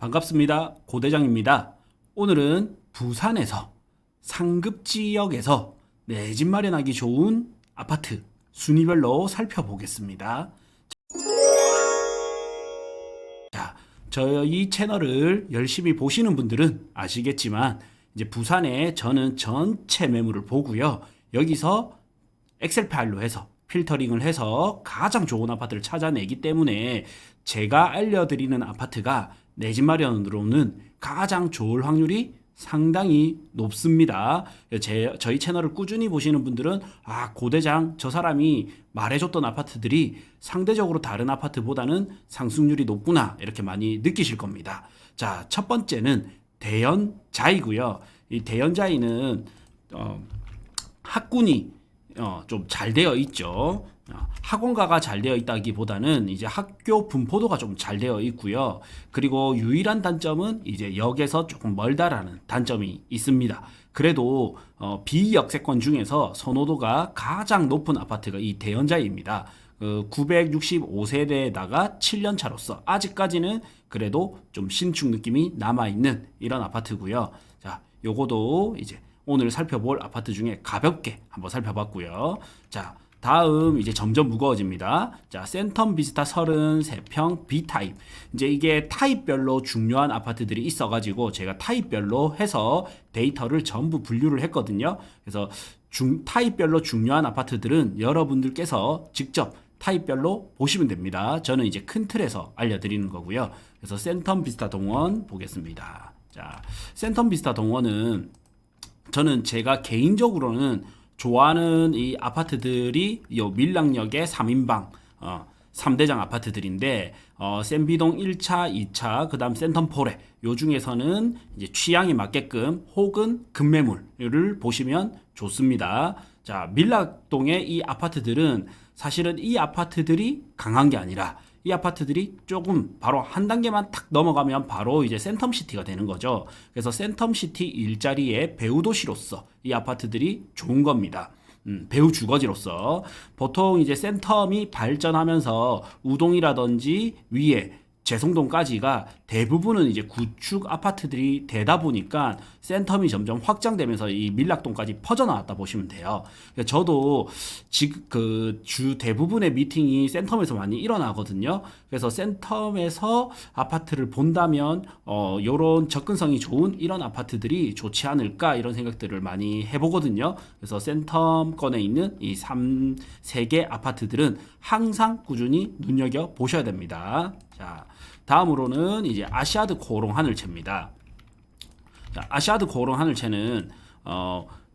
반갑습니다. 고대장입니다. 오늘은 부산에서 상급 지역에서 내 집 마련하기 좋은 아파트 순위별로 살펴보겠습니다. 자, 저희 채널을 열심히 보시는 분들은 아시겠지만 이제 부산에 저는 전체 매물을 보고요. 여기서 엑셀 파일로 해서 필터링을 해서 가장 좋은 아파트를 찾아내기 때문에 제가 알려드리는 아파트가 내 집 마련으로는 가장 좋을 확률이 상당히 높습니다. 저희 채널을 꾸준히 보시는 분들은 고대장 저 사람이 말해줬던 아파트들이 상대적으로 다른 아파트보다는 상승률이 높구나 이렇게 많이 느끼실 겁니다. 자, 첫 번째는 대연자이고요. 이 대연자이는 학군이 좀 잘 되어 있죠. 학원가가 잘 되어 있다기보다는 이제 학교 분포도가 좀 잘 되어 있고요. 그리고 유일한 단점은 이제 역에서 조금 멀다라는 단점이 있습니다. 그래도 비역세권 중에서 선호도가 가장 높은 아파트가 이 대연자이입니다. 965세대에다가 7년 차로서 아직까지는 그래도 좀 신축 느낌이 남아있는 이런 아파트고요. 자, 요거도 이제 오늘 살펴볼 아파트 중에 가볍게 한번 살펴봤고요. 자, 다음 이제 점점 무거워집니다. 자, 센텀 비스타 33평 B타입. 이제 이게 타입별로 중요한 아파트들이 있어가지고 제가 타입별로 해서 데이터를 전부 분류를 했거든요. 그래서 타입별로 중요한 아파트들은 여러분들께서 직접 타입별로 보시면 됩니다. 저는 이제 큰 틀에서 알려드리는 거고요. 그래서 센텀 비스타 동원 보겠습니다. 자, 센텀 비스타 동원은 저는 제가 개인적으로는 좋아하는 이 아파트들이 요 밀락역의 3인방 3대장 아파트들인데 센비동 1차, 2차, 그다음 센텀포레 요 중에서는 이제 취향에 맞게끔 혹은 급매물을 보시면 좋습니다. 자, 밀락동의 이 아파트들은 사실은 이 아파트들이 강한 게 아니라 이 아파트들이 조금 바로 한 단계만 탁 넘어가면 바로 이제 센텀시티가 되는 거죠. 그래서 센텀시티 일자리의 배후도시로서 이 아파트들이 좋은 겁니다. 배후 주거지로서 보통 이제 센텀이 발전하면서 우동이라든지 위에 재송동까지가 대부분은 이제 구축 아파트들이 되다 보니까 센텀이 점점 확장되면서 이 밀락동까지 퍼져나왔다 보시면 돼요. 저도 지금 주 대부분의 미팅이 센텀에서 많이 일어나거든요. 그래서 센텀에서 아파트를 본다면 요런 접근성이 좋은 이런 아파트들이 좋지 않을까 이런 생각들을 많이 해보거든요. 그래서 센텀권에 있는 이 3개 아파트들은 항상 꾸준히 눈여겨 보셔야 됩니다. 자, 다음으로는 이제 아시아드 고롱 하늘채입니다. 자, 아시아드 고롱 하늘채는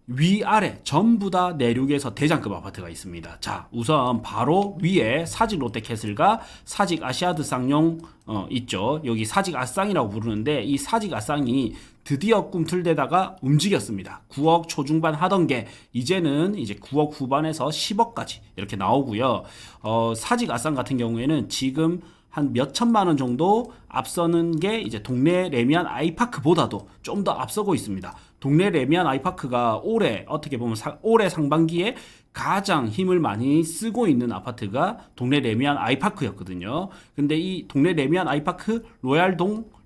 위아래 전부 다 내륙에서 대장급 아파트가 있습니다. 자, 우선 바로 위에 사직 롯데캐슬과 사직 아시아드 쌍용 있죠. 여기 사직 아쌍이라고 부르는데 이 사직 아쌍이 드디어 꿈틀대다가 움직였습니다. 9억 초중반 하던 게 이제는 이제 9억 후반에서 10억까지 이렇게 나오고요. 사직 아쌍 같은 경우에는 지금 한 몇 천만 원 정도 앞서는 게 이제 동네 레미안 아이파크보다도 좀 더 앞서고 있습니다. 동네 레미안 아이파크가 올해 어떻게 보면 올해 상반기에 가장 힘을 많이 쓰고 있는 아파트가 동네 레미안 아이파크였거든요. 근데 이 동네 레미안 아이파크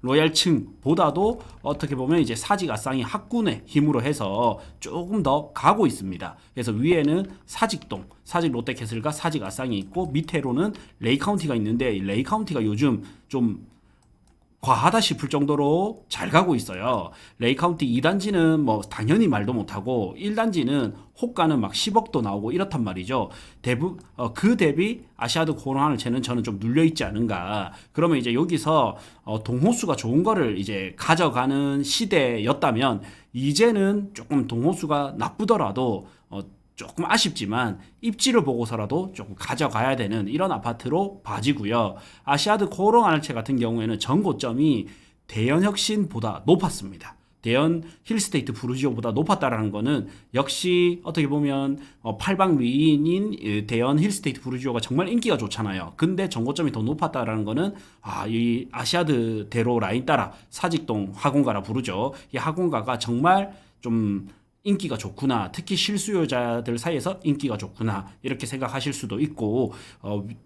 로얄층보다도 어떻게 보면 이제 사직 아쌍이 학군의 힘으로 해서 조금 더 가고 있습니다. 그래서 위에는 사직동, 사직 롯데캐슬과 사직 아쌍이 있고 밑에로는 레이카운티가 있는데 레이카운티가 요즘 좀 과하다 싶을 정도로 잘 가고 있어요. 레이카운티 2단지는 뭐 당연히 말도 못하고 1단지는 호가는 막 10억도 나오고 이렇단 말이죠. 그 대비 아시아드 고롱하늘채는 저는 좀 눌려있지 않은가. 그러면 이제 여기서 동호수가 좋은 거를 이제 가져가는 시대였다면 이제는 조금 동호수가 나쁘더라도 조금 아쉽지만 입지를 보고서라도 조금 가져가야 되는 이런 아파트로 봐지고요. 아시아드 고롱 하늘채 같은 경우에는 전고점이 대연혁신보다 높았습니다. 대연 힐스테이트 부르지오보다 높았다라는 거는 역시 어떻게 보면 팔방 위인인 대연 힐스테이트 부르지오가 정말 인기가 좋잖아요. 근데 전고점이 더 높았다라는 거는 이 아시아드 대로 라인 따라 사직동 학원가라 부르죠. 이 학원가가 정말 좀 인기가 좋구나. 특히 실수요자들 사이에서 인기가 좋구나. 이렇게 생각하실 수도 있고,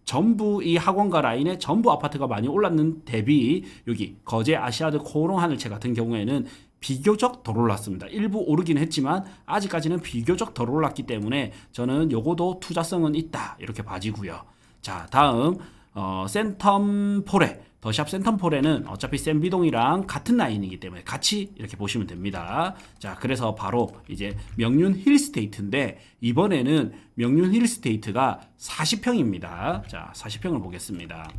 전부 이 학원가 라인에 전부 아파트가 많이 올랐는 대비 여기 거제 아시아드 코오롱 하늘채 같은 경우에는 비교적 덜 올랐습니다. 일부 오르긴 했지만 아직까지는 비교적 덜 올랐기 때문에 저는 요거도 투자성은 있다. 이렇게 봐지고요. 자, 다음 센텀포레. 더샵 센텀포레는 어차피 센비동이랑 같은 라인이기 때문에 같이 이렇게 보시면 됩니다. 자, 그래서 바로 이제 명륜 힐스테이트인데 이번에는 명륜 힐스테이트가 40평입니다. 자, 40평을 보겠습니다.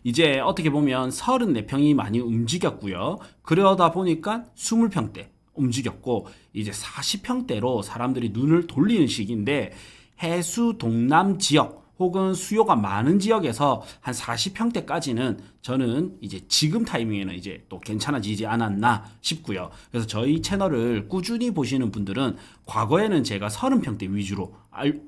이제 어떻게 보면 34평이 많이 움직였고요. 그러다 보니까 20평대 움직였고 이제 40평대로 사람들이 눈을 돌리는 시기인데 해수 동남 지역 혹은 수요가 많은 지역에서 한 40평대까지는 저는 이제 지금 타이밍에는 이제 또 괜찮아지지 않았나 싶고요. 그래서 저희 채널을 꾸준히 보시는 분들은 과거에는 제가 30평대 위주로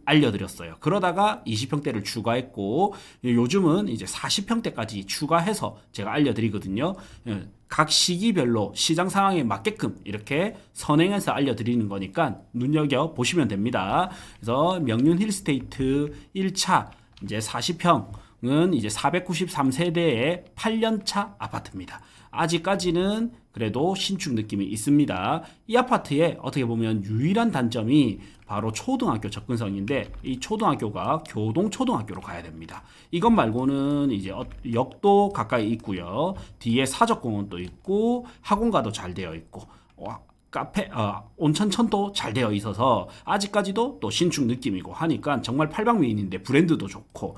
알려드렸어요. 그러다가 20평대를 추가했고 요즘은 이제 40평대까지 추가해서 제가 알려드리거든요. 각 시기별로 시장 상황에 맞게끔 이렇게 선행해서 알려드리는 거니까 눈여겨 보시면 됩니다. 그래서 명륜 힐스테이트 1차 이제 40평은 이제 493세대의 8년차 아파트입니다. 아직까지는 그래도 신축 느낌이 있습니다. 이 아파트의 어떻게 보면 유일한 단점이 바로 초등학교 접근성인데 이 초등학교가 교동초등학교로 가야 됩니다. 이것 말고는 이제 역도 가까이 있고요. 뒤에 사적공원도 있고 학원가도 잘 되어 있고 카페, 온천천도 잘 되어 있어서 아직까지도 또 신축 느낌이고 하니까 정말 팔방미인인데 브랜드도 좋고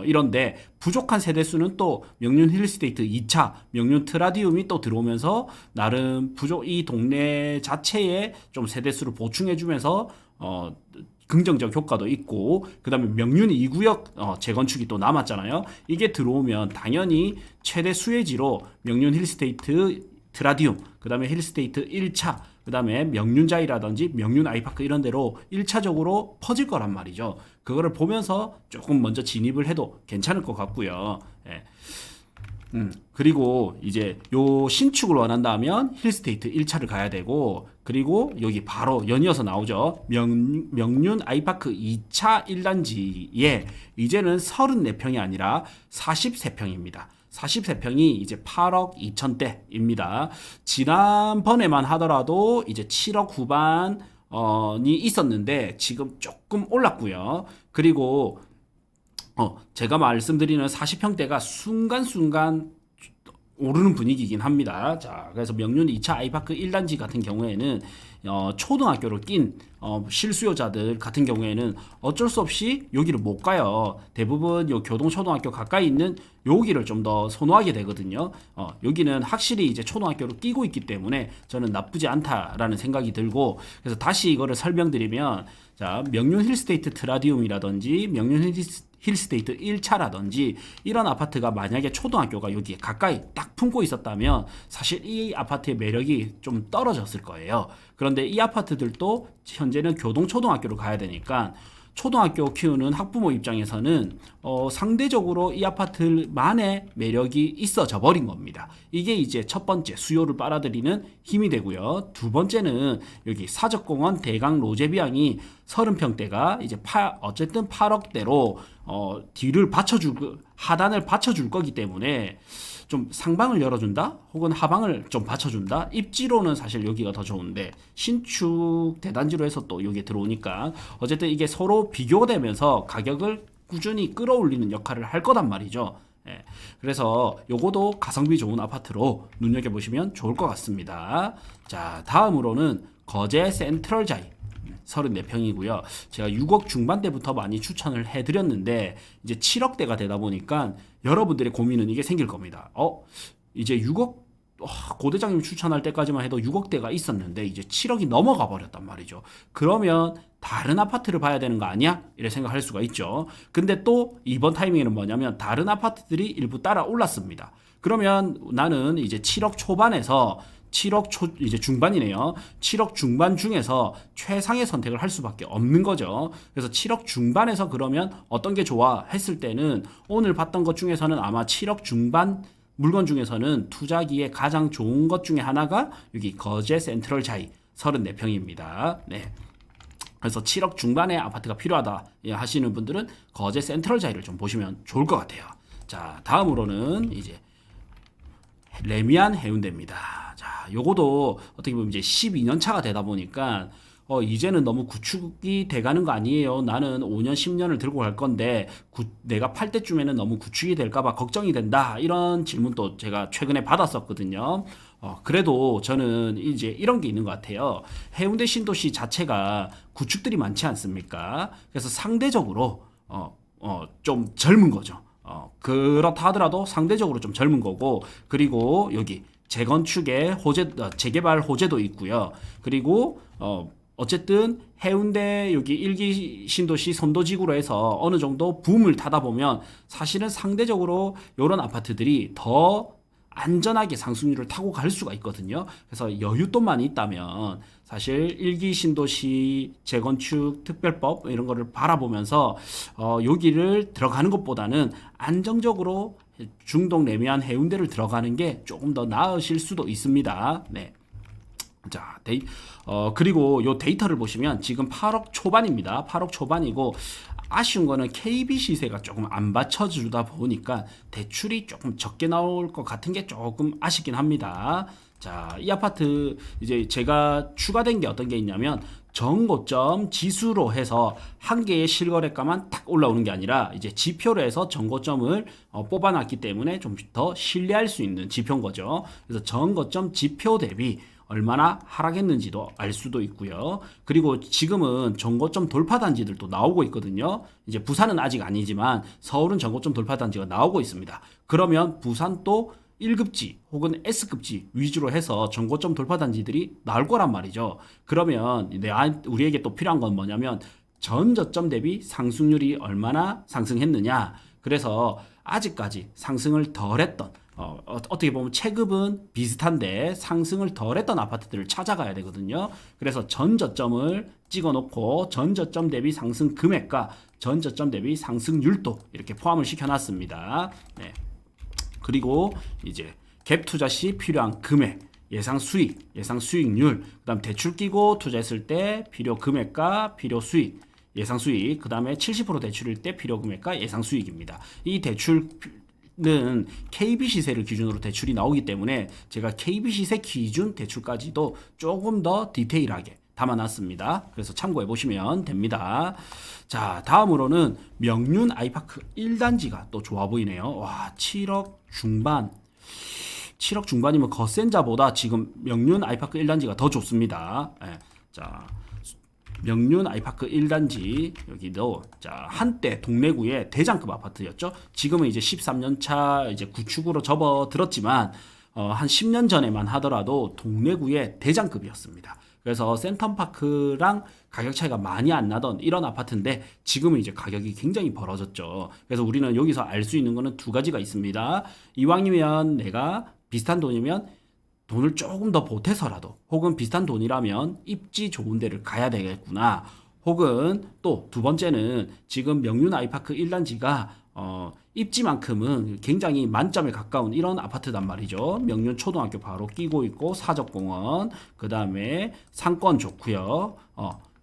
이런데 부족한 세대수는 또 명륜 힐스테이트 2차 명륜 트라디움이 또 들어오면서 나름 이 동네 자체에 좀 세대수를 보충해주면서 긍정적 효과도 있고 그다음에 명륜 2구역 재건축이 또 남았잖아요. 이게 들어오면 당연히 최대 수혜지로 명륜 힐스테이트 트라디움, 그 다음에 힐스테이트 1차, 그 다음에 명륜자이라든지 명륜 아이파크 이런 데로 1차적으로 퍼질 거란 말이죠. 그거를 보면서 조금 먼저 진입을 해도 괜찮을 것 같고요. 예. 그리고 이제 요 신축을 원한다면 힐스테이트 1차를 가야 되고 그리고 여기 바로 연이어서 나오죠. 명륜 아이파크 2차 1단지에 이제는 34평이 아니라 43평입니다. 43평이 이제 8억 2천대입니다. 지난번에만 하더라도 이제 7억 후반이 있었는데 지금 조금 올랐고요. 그리고 제가 말씀드리는 40평대가 순간순간 오르는 분위기이긴 합니다. 자, 그래서 명륜 2차 아이파크 1단지 같은 경우에는 초등학교를 낀 실수요자들 같은 경우에는 어쩔 수 없이 여기를 못 가요. 대부분 요 교동초등학교 가까이 있는 여기를 좀 더 선호하게 되거든요. 여기는 확실히 이제 초등학교를 끼고 있기 때문에 저는 나쁘지 않다라는 생각이 들고 그래서 다시 이거를 설명드리면 자, 명륜 힐스테이트 트라디움이라든지 명륜 힐스테이트 1차라든지 이런 아파트가 만약에 초등학교가 여기에 가까이 딱 품고 있었다면 사실 이 아파트의 매력이 좀 떨어졌을 거예요. 그런데 이 아파트들도 현재는 교동초등학교로 가야 되니까 초등학교 키우는 학부모 입장에서는 상대적으로 이 아파트만의 매력이 있어져 버린 겁니다. 이게 이제 첫 번째 수요를 빨아들이는 힘이 되고요. 두 번째는 여기 사적공원 대강 로제비앙이 30평대가 이제 어쨌든 8억대로 뒤를 하단을 받쳐줄 거기 때문에 좀 상방을 열어준다 혹은 하방을 좀 받쳐준다 입지로는 사실 여기가 더 좋은데 신축 대단지로 해서 또 여기에 들어오니까 어쨌든 이게 서로 비교가 되면서 가격을 꾸준히 끌어올리는 역할을 할 거단 말이죠. 예, 그래서 요거도 가성비 좋은 아파트로 눈여겨보시면 좋을 것 같습니다. 자, 다음으로는 거제 센트럴자이 34평이고요. 제가 6억 중반대부터 많이 추천을 해드렸는데 이제 7억대가 되다 보니까 여러분들의 고민은 이게 생길 겁니다. 이제 6억 고대장님 추천할 때까지만 해도 6억대가 있었는데 이제 7억이 넘어가 버렸단 말이죠. 그러면 다른 아파트를 봐야 되는 거 아니야? 이렇게 생각할 수가 있죠. 근데 또 이번 타이밍에는 뭐냐면 다른 아파트들이 일부 따라 올랐습니다. 그러면 나는 이제 7억 초반에서 7억 이제 중반이네요. 7억 중반 중에서 최상의 선택을 할 수밖에 없는 거죠. 그래서 7억 중반에서 그러면 어떤 게 좋아 했을 때는 오늘 봤던 것 중에서는 아마 7억 중반 물건 중에서는 투자기에 가장 좋은 것 중에 하나가 여기 거제 센트럴 자이 34평입니다. 네. 그래서 7억 중반의 아파트가 필요하다 하시는 분들은 거제 센트럴 자리를 좀 보시면 좋을 것 같아요. 자, 다음으로는 이제 레미안 해운대입니다. 자, 요거도 어떻게 보면 이제 12년 차가 되다 보니까 이제는 너무 구축이 돼가는 거 아니에요. 나는 5년, 10년을 들고 갈 건데 내가 팔 때쯤에는 너무 구축이 될까봐 걱정이 된다. 이런 질문도 제가 최근에 받았었거든요. 그래도 저는 이제 이런 게 있는 것 같아요. 해운대 신도시 자체가 구축들이 많지 않습니까? 그래서 상대적으로 좀 젊은 거죠. 그렇다 하더라도 상대적으로 좀 젊은 거고, 그리고 여기 재건축에 재개발 호재도 있고요. 그리고 어쨌든 해운대 여기 일기 신도시 선도지구로 해서 어느 정도 붐을 타다 보면 사실은 상대적으로 이런 아파트들이 더 안전하게 상승률을 타고 갈 수가 있거든요. 그래서 여윳돈만 있다면 사실 일기 신도시 재건축 특별법 이런 거를 바라보면서 여기를 들어가는 것보다는 안정적으로 중동 레미안 해운대를 들어가는 게 조금 더 나으실 수도 있습니다. 네. 자, 그리고 요 데이터를 보시면 지금 8억 초반입니다. 8억 초반이고 아쉬운 거는 KB 시세가 조금 안 받쳐주다 보니까 대출이 조금 적게 나올 것 같은 게 조금 아쉽긴 합니다. 자, 이 아파트 이제 제가 추가된 게 어떤 게 있냐면 전고점 지수로 해서 한 개의 실거래가만 탁 올라오는 게 아니라 이제 지표로 해서 전고점을 뽑아놨기 때문에 좀 더 신뢰할 수 있는 지표인 거죠. 그래서 전고점 지표 대비 얼마나 하락했는지도 알 수도 있고요. 그리고 지금은 전고점 돌파 단지들도 나오고 있거든요. 이제 부산은 아직 아니지만 서울은 전고점 돌파 단지가 나오고 있습니다. 그러면 부산도 1급지 혹은 S급지 위주로 해서 전고점 돌파 단지들이 나올 거란 말이죠. 그러면 우리에게 또 필요한 건 뭐냐면 전저점 대비 상승률이 얼마나 상승했느냐. 그래서 아직까지 상승을 덜했던 어떻게 보면 체급은 비슷한데 상승을 덜했던 아파트들을 찾아가야 되거든요. 그래서 전저점을 찍어놓고 전저점 대비 상승 금액과 전저점 대비 상승률도 이렇게 포함을 시켜놨습니다. 네. 그리고 이제 갭 투자 시 필요한 금액, 예상 수익, 예상 수익률, 그다음 대출 끼고 투자했을 때 필요 금액과 필요 수익, 예상 수익, 그다음에 70% 대출일 때 필요 금액과 예상 수익입니다. 이 대출은 KB 시세를 기준으로 대출이 나오기 때문에 제가 KB 시세 기준 대출까지도 조금 더 디테일하게 담아놨습니다. 그래서 참고해 보시면 됩니다. 자, 다음으로는 명륜 아이파크 1단지가 또 좋아 보이네요. 와, 7억 중반. 7억 중반이면 거센자보다 지금 명륜 아이파크 1단지가 더 좋습니다. 네. 자, 명륜 아이파크 1단지 여기도 자, 한때 동래구의 대장급 아파트였죠. 지금은 이제 13년 차 이제 구축으로 접어들었지만 한 10년 전에만 하더라도 동래구의 대장급이었습니다. 그래서 센텀파크랑 가격 차이가 많이 안 나던 이런 아파트인데 지금은 이제 가격이 굉장히 벌어졌죠. 그래서 우리는 여기서 알 수 있는 거는 두 가지가 있습니다. 이왕이면 내가 비슷한 돈이면 돈을 조금 더 보태서라도 혹은 비슷한 돈이라면 입지 좋은 데를 가야 되겠구나. 혹은 또 두 번째는 지금 명륜 아이파크 1단지가 입지만큼은 굉장히 만점에 가까운 이런 아파트단 말이죠. 명륜 초등학교 바로 끼고 있고 사적공원, 그 다음에 상권 좋고요.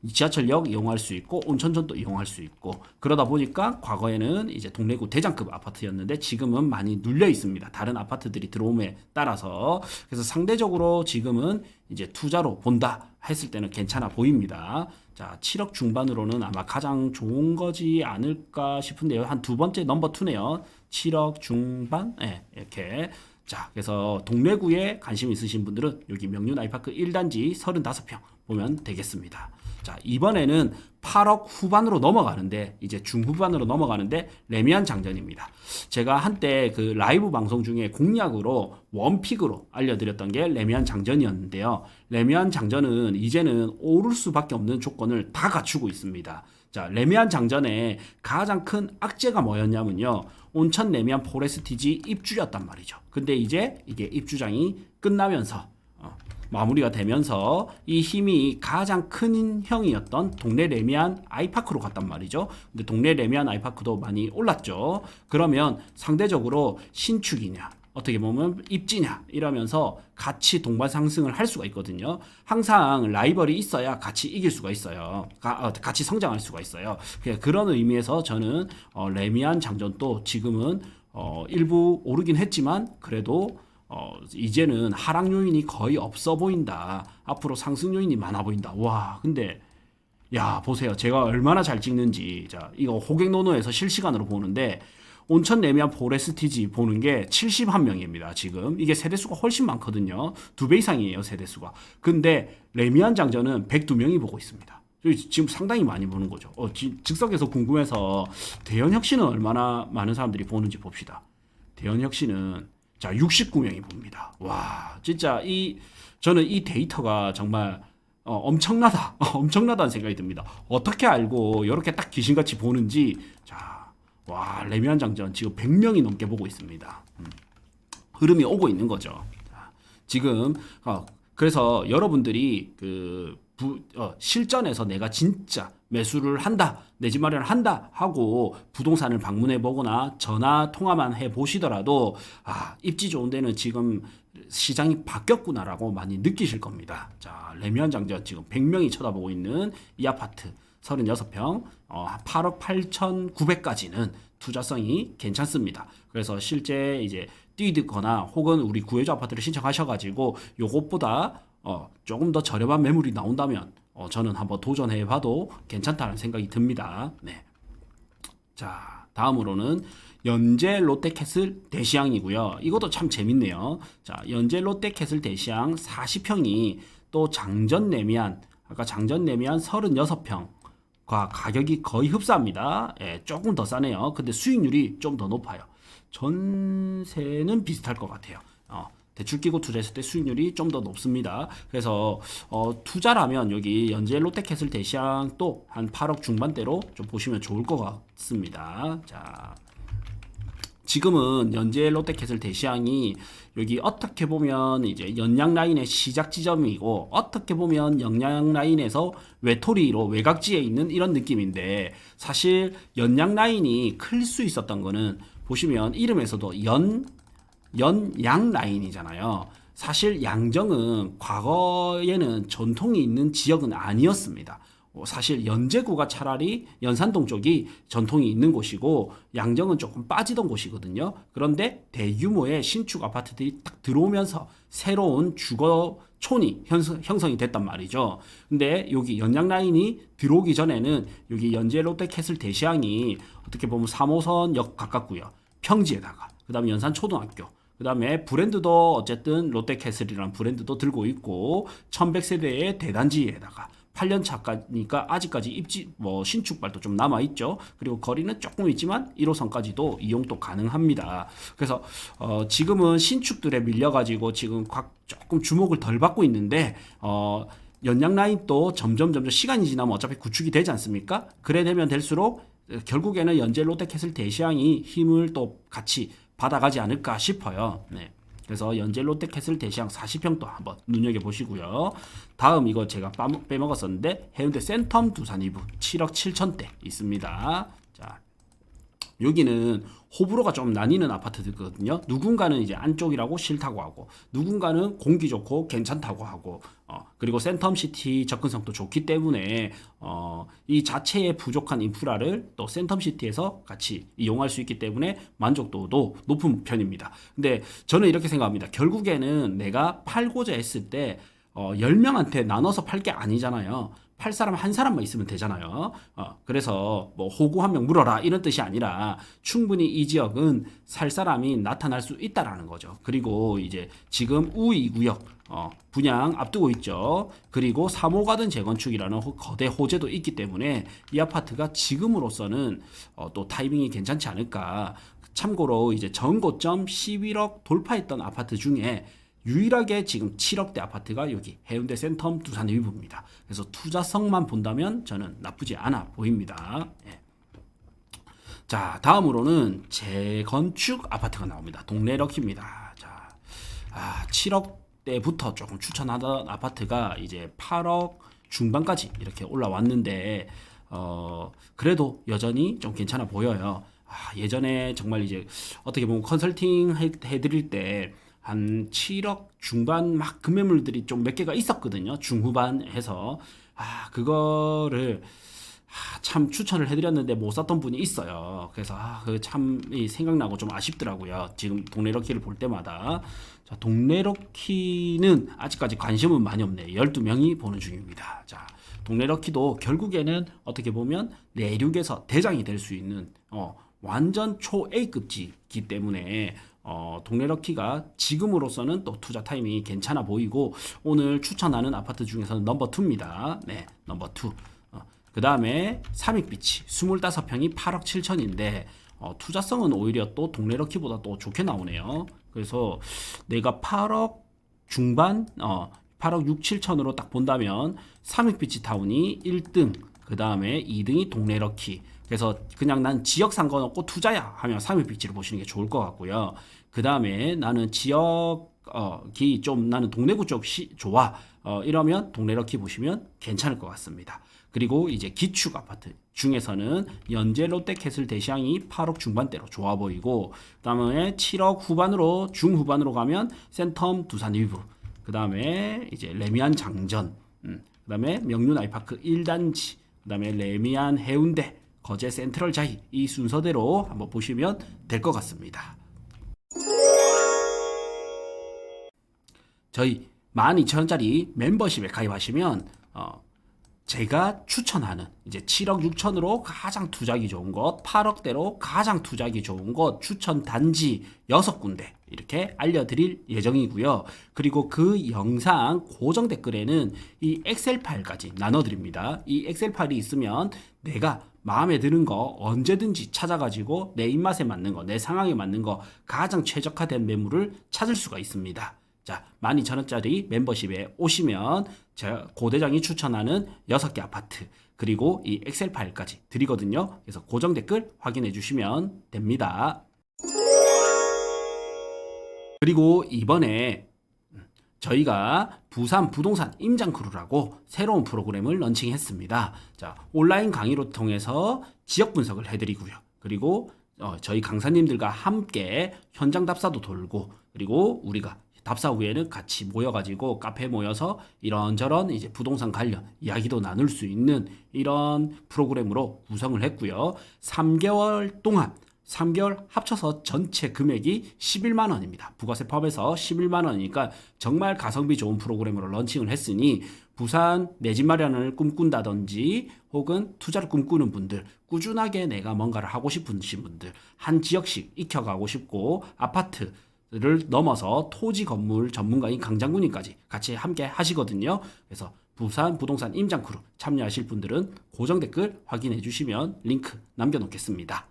지하철역 이용할 수 있고 온천전도 이용할 수 있고 그러다 보니까 과거에는 이제 동래구 대장급 아파트였는데 지금은 많이 눌려 있습니다. 다른 아파트들이 들어옴에 따라서. 그래서 상대적으로 지금은 이제 투자로 본다 했을 때는 괜찮아 보입니다. 자, 7억 중반으로는 아마 가장 좋은 거지 않을까 싶은데요. 한 두 번째 넘버 2네요. 7억 중반? 네, 이렇게. 자, 그래서 동래구에 관심 있으신 분들은 여기 명륜 아이파크 1단지 35평 보면 되겠습니다. 자, 이번에는 8억 후반으로 넘어가는데 이제 중후반으로 넘어가는데 레미안 장전입니다. 제가 한때 그 라이브 방송 중에 공략으로 원픽으로 알려드렸던 게 레미안 장전이었는데요. 레미안 장전은 이제는 오를 수밖에 없는 조건을 다 갖추고 있습니다. 자, 레미안 장전의 가장 큰 악재가 뭐였냐면요. 온천 레미안 포레스티지 입주였단 말이죠. 근데 이제 이게 입주장이 끝나면서 마무리가 되면서 이 힘이 가장 큰 형이었던 동래 레미안 아이파크로 갔단 말이죠. 근데 동래 레미안 아이파크도 많이 올랐죠. 그러면 상대적으로 신축이냐 어떻게 보면 입지냐 이러면서 같이 동반 상승을 할 수가 있거든요. 항상 라이벌이 있어야 같이 이길 수가 있어요. 같이 성장할 수가 있어요. 그런 의미에서 저는 레미안 장전도 지금은 일부 오르긴 했지만 그래도 이제는 하락 요인이 거의 없어 보인다. 앞으로 상승 요인이 많아 보인다. 와, 근데 야, 보세요. 제가 얼마나 잘 찍는지. 자, 이거 호객노노에서 실시간으로 보는데 온천 레미안 포레스티지 보는 게 71명입니다. 지금 이게 세대수가 훨씬 많거든요. 2배 이상이에요, 세대수가. 근데 레미안 장전은 102명이 보고 있습니다. 지금 상당히 많이 보는 거죠. 즉석에서 궁금해서 대연혁신은 얼마나 많은 사람들이 보는지 봅시다. 대연혁신은 자 69명이 봅니다. 와, 진짜 저는 이 데이터가 정말 엄청나다. 엄청나다는 생각이 듭니다. 어떻게 알고 이렇게 딱 귀신같이 보는지. 자, 와, 레미안 장전 지금 100명이 넘게 보고 있습니다. 흐름이 오고 있는 거죠. 자, 지금 그래서 여러분들이 실전에서 내가 진짜 매수를 한다, 내 집 마련을 한다 하고 부동산을 방문해 보거나 전화 통화만 해 보시더라도 입지 좋은 데는 지금 시장이 바뀌었구나라고 많이 느끼실 겁니다. 자, 레미안 장전 지금 100명이 쳐다보고 있는 이 아파트 36평 8억 8,900까지는 투자성이 괜찮습니다. 그래서 실제 이제 뛰거나 혹은 우리 구해줘 아파트를 신청하셔가지고 요것보다 조금 더 저렴한 매물이 나온다면 저는 한번 도전해봐도 괜찮다는 생각이 듭니다. 네. 자, 다음으로는 연재 롯데캐슬 대시양이고요. 이것도 참 재밌네요. 자, 연재 롯데캐슬 대시양 40평이 또 장전 레미안 아까 장전 레미안 36평과 가격이 거의 흡사합니다. 예, 조금 더 싸네요. 근데 수익률이 좀 더 높아요. 전세는 비슷할 것 같아요. 대출 끼고 투자했을 때 수익률이 좀 더 높습니다. 그래서 투자라면 여기 연재 롯데캐슬 대시양 또 한 8억 중반대로 좀 보시면 좋을 것 같습니다. 자, 지금은 연재 롯데캐슬 대시양이 여기 어떻게 보면 이제 연양 라인의 시작 지점이고 어떻게 보면 연양 라인에서 외톨이로 외곽지에 있는 이런 느낌인데 사실 연양 라인이 클 수 있었던 거는 보시면 이름에서도 연양 라인이잖아요. 사실 양정은 과거에는 전통이 있는 지역은 아니었습니다. 사실 연제구가 차라리 연산동 쪽이 전통이 있는 곳이고 양정은 조금 빠지던 곳이거든요. 그런데 대규모의 신축 아파트들이 딱 들어오면서 새로운 주거촌이 형성이 됐단 말이죠. 근데 여기 연양 라인이 들어오기 전에는 여기 연제 롯데캐슬 대시양이 어떻게 보면 3호선역 가깝고요. 평지에다가 그다음에 연산초등학교 그 다음에 브랜드도 어쨌든 롯데캐슬이라는 브랜드도 들고 있고 1100세대의 대단지에다가 8년 차니까 아직까지 입지 신축발도 좀 남아 있죠. 그리고 거리는 조금 있지만 1호선까지도 이용도 가능합니다. 그래서 지금은 신축들에 밀려가지고 지금 조금 주목을 덜 받고 있는데 연양 라인도 점점 시간이 지나면 어차피 구축이 되지 않습니까? 그래 되면 될수록 결국에는 연재 롯데캐슬 대시양이 힘을 또 같이 받아가지 않을까 싶어요. 네. 그래서 연재 롯데캐슬 대시양 40평도 한번 눈여겨보시고요. 다음 이거 제가 빼먹었었는데 해운대 센텀 두산 2부 7억 7천대 있습니다. 자, 여기는 호불호가 좀 나뉘는 아파트들거든요. 누군가는 이제 안쪽이라고 싫다고 하고 누군가는 공기 좋고 괜찮다고 하고 그리고 센텀시티 접근성도 좋기 때문에 이 자체의 부족한 인프라를 또 센텀시티에서 같이 이용할 수 있기 때문에 만족도도 높은 편입니다. 근데 저는 이렇게 생각합니다. 결국에는 내가 팔고자 했을 때 10명한테 나눠서 팔 게 아니잖아요. 팔 사람 한 사람만 있으면 되잖아요. 그래서 호구 한 명 물어라 이런 뜻이 아니라 충분히 이 지역은 살 사람이 나타날 수 있다라는 거죠. 그리고 이제 지금 우이 구역 분양 앞두고 있죠. 그리고 3호 가든 재건축이라는 거대 호재도 있기 때문에 이 아파트가 지금으로서는 또 타이밍이 괜찮지 않을까. 참고로 이제 전고점 11억 돌파했던 아파트 중에 유일하게 지금 7억대 아파트가 여기 해운대 센텀 두산 일부입니다. 그래서 투자성만 본다면 저는 나쁘지 않아 보입니다. 예. 자, 다음으로는 재건축 아파트가 나옵니다. 동래럭키입니다. 자, 7억대부터 조금 추천하던 아파트가 이제 8억 중반까지 이렇게 올라왔는데 그래도 여전히 좀 괜찮아 보여요. 예전에 정말 이제 어떻게 보면 컨설팅 해드릴 때 한 7억 중반 막 급매물들이 좀 몇 개가 있었거든요. 중후반 해서. 그거를 참 추천을 해드렸는데 못 샀던 분이 있어요. 그래서 그 참 생각나고 좀 아쉽더라고요. 지금 동네 럭키를 볼 때마다. 자, 동네 럭키는 아직까지 관심은 많이 없네요. 12명이 보는 중입니다. 자, 동네 럭키도 결국에는 어떻게 보면 내륙에서 대장이 될 수 있는 완전 초 A급지기 때문에 동네 럭키가 지금으로서는 또 투자 타임이 괜찮아 보이고 오늘 추천하는 아파트 중에서는 넘버 2입니다. 네, 넘버 2. 그 다음에 삼익비치 25평이 8억 7천인데 투자성은 오히려 또 동네 럭키보다 또 좋게 나오네요. 그래서 내가 8억 중반 8억 6, 7천으로 딱 본다면 삼익비치 타운이 1등, 그 다음에 2등이 동네 럭키. 그래서 그냥 난 지역 상관없고 투자야 하면 삼익비치를 보시는 게 좋을 것 같고요. 그 다음에 나는 지역이 좀 나는 동래구 쪽 좋아. 이러면 동네 럭키 보시면 괜찮을 것 같습니다. 그리고 이제 기축 아파트 중에서는 연재 롯데캐슬 대시양이 8억 중반대로 좋아 보이고, 그다음에 7억 후반으로 중후반으로 가면 센텀 두산 일부, 그다음에 이제 레미안 장전, 그다음에 명륜 아이파크 1단지, 그다음에 레미안 해운대, 거제 센트럴 자이, 이 순서대로 한번 보시면 될 것 같습니다. 저희 12,000원짜리 멤버십에 가입하시면 제가 추천하는 이제 7억 6천으로 가장 투자하기 좋은 곳, 8억대로 가장 투자하기 좋은 곳 추천 단지 6군데 이렇게 알려드릴 예정이고요. 그리고 그 영상 고정 댓글에는 이 엑셀 파일까지 나눠드립니다. 이 엑셀 파일이 있으면 내가 마음에 드는 거 언제든지 찾아가지고 내 입맛에 맞는 거, 내 상황에 맞는 거 가장 최적화된 매물을 찾을 수가 있습니다. 자, 12,000원짜리 멤버십에 오시면 제가 고대장이 추천하는 6개 아파트 그리고 이 엑셀 파일까지 드리거든요. 그래서 고정 댓글 확인해 주시면 됩니다. 그리고 이번에 저희가 부산 부동산 임장크루라고 새로운 프로그램을 런칭했습니다. 자, 온라인 강의로 통해서 지역 분석을 해드리고요. 그리고 저희 강사님들과 함께 현장 답사도 돌고, 그리고 우리가 답사 후에는 같이 모여가지고 카페에 모여서 이런저런 이제 부동산 관련 이야기도 나눌 수 있는 이런 프로그램으로 구성을 했고요. 3개월 동안 3개월 합쳐서 전체 금액이 11만 원입니다. 부가세 포함해서 11만 원이니까 정말 가성비 좋은 프로그램으로 런칭을 했으니 부산 내 집 마련을 꿈꾼다든지 혹은 투자를 꿈꾸는 분들, 꾸준하게 내가 뭔가를 하고 싶으신 분들, 한 지역씩 익혀가고 싶고 아파트를 넘어서 토지 건물 전문가인 강장군님까지 같이 함께 하시거든요. 그래서 부산 부동산 임장크루 참여하실 분들은 고정 댓글 확인해 주시면 링크 남겨놓겠습니다.